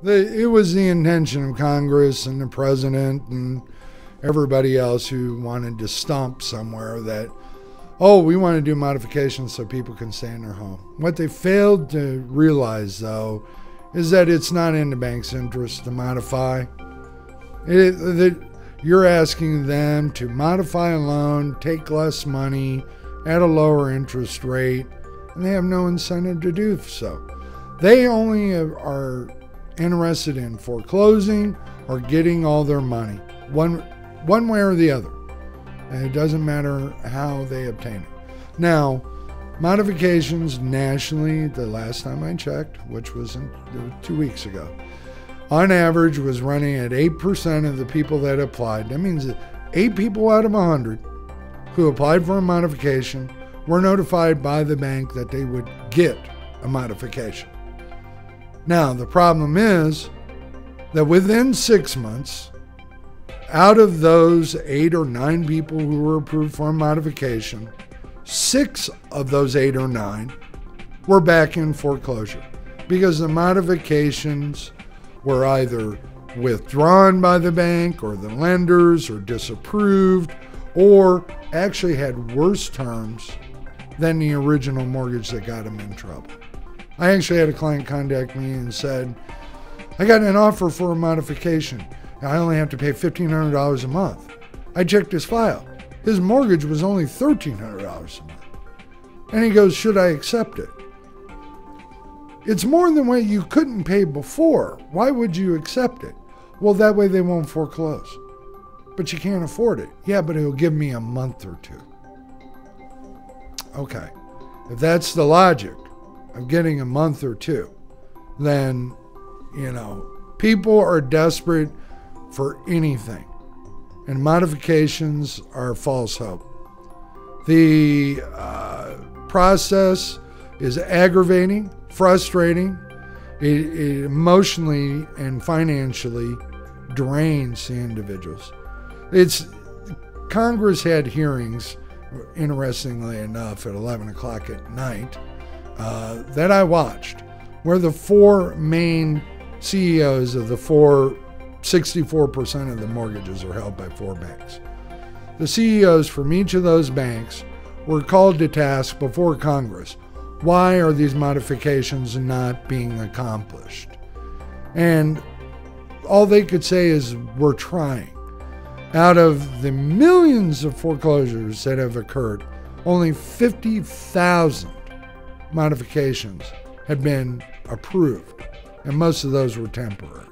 It was the intention of Congress and the president and everybody else who wanted to stomp somewhere that, oh, we want to do modifications so people can stay in their home. What they failed to realize, though, is that it's not in the bank's interest to modify. You're asking them to modify a loan, take less money at a lower interest rate, and they have no incentive to do so. They only are interested in foreclosing or getting all their money, one way or the other. And it doesn't matter how they obtain it. Now, modifications nationally, the last time I checked, which was 2 weeks ago, on average was running at 8% of the people that applied. That means that 8 people out of 100 who applied for a modification were notified by the bank that they would get a modification. Now, the problem is that within 6 months, out of those 8 or 9 people who were approved for a modification, 6 of those 8 or 9 were back in foreclosure because the modifications were either withdrawn by the bank or the lenders or disapproved or actually had worse terms than the original mortgage that got them in trouble. I actually had a client contact me and said, I got an offer for a modification. I only have to pay $1,500 a month. I checked his file. His mortgage was only $1,300 a month. And he goes, should I accept it? It's more than what you couldn't pay before. Why would you accept it? Well, that way they won't foreclose. But you can't afford it. Yeah, but it'll give me a month or 2. Okay. If that's the logic of getting a month or 2, then, people are desperate for anything. And modifications are false hope. The process is aggravating, frustrating. It emotionally and financially drains the individuals. Congress had hearings, interestingly enough, at 11 o'clock at night that I watched, where the 4 main CEOs of the 64% of the mortgages are held by 4 banks. The CEOs from each of those banks were called to task before Congress. Why are these modifications not being accomplished? And all they could say is, we're trying. Out of the millions of foreclosures that have occurred, only 50,000 modifications had been approved, and most of those were temporary.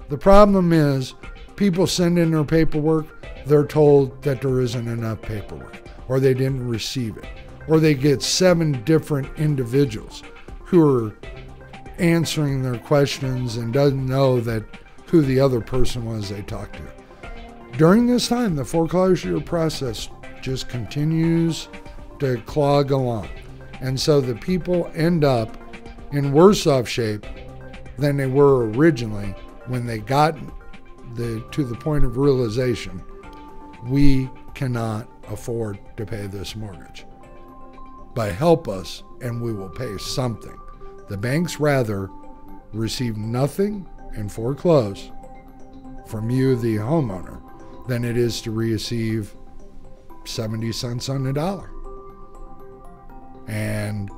The problem is, people send in their paperwork, they're told that there isn't enough paperwork, or they didn't receive it, or they get 7 different individuals who are answering their questions and doesn't know who the other person was they talked to. During this time, the foreclosure process just continues to clog along. And so the people end up in worse off shape than they were originally when they got to the point of realization, we cannot afford to pay this mortgage. But help us and we will pay something. The banks rather receive nothing and foreclose from you, the homeowner, than it is to receive 70 cents on the dollar. And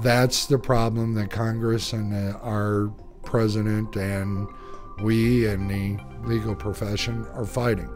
that's the problem that Congress and our president and we and the legal profession are fighting.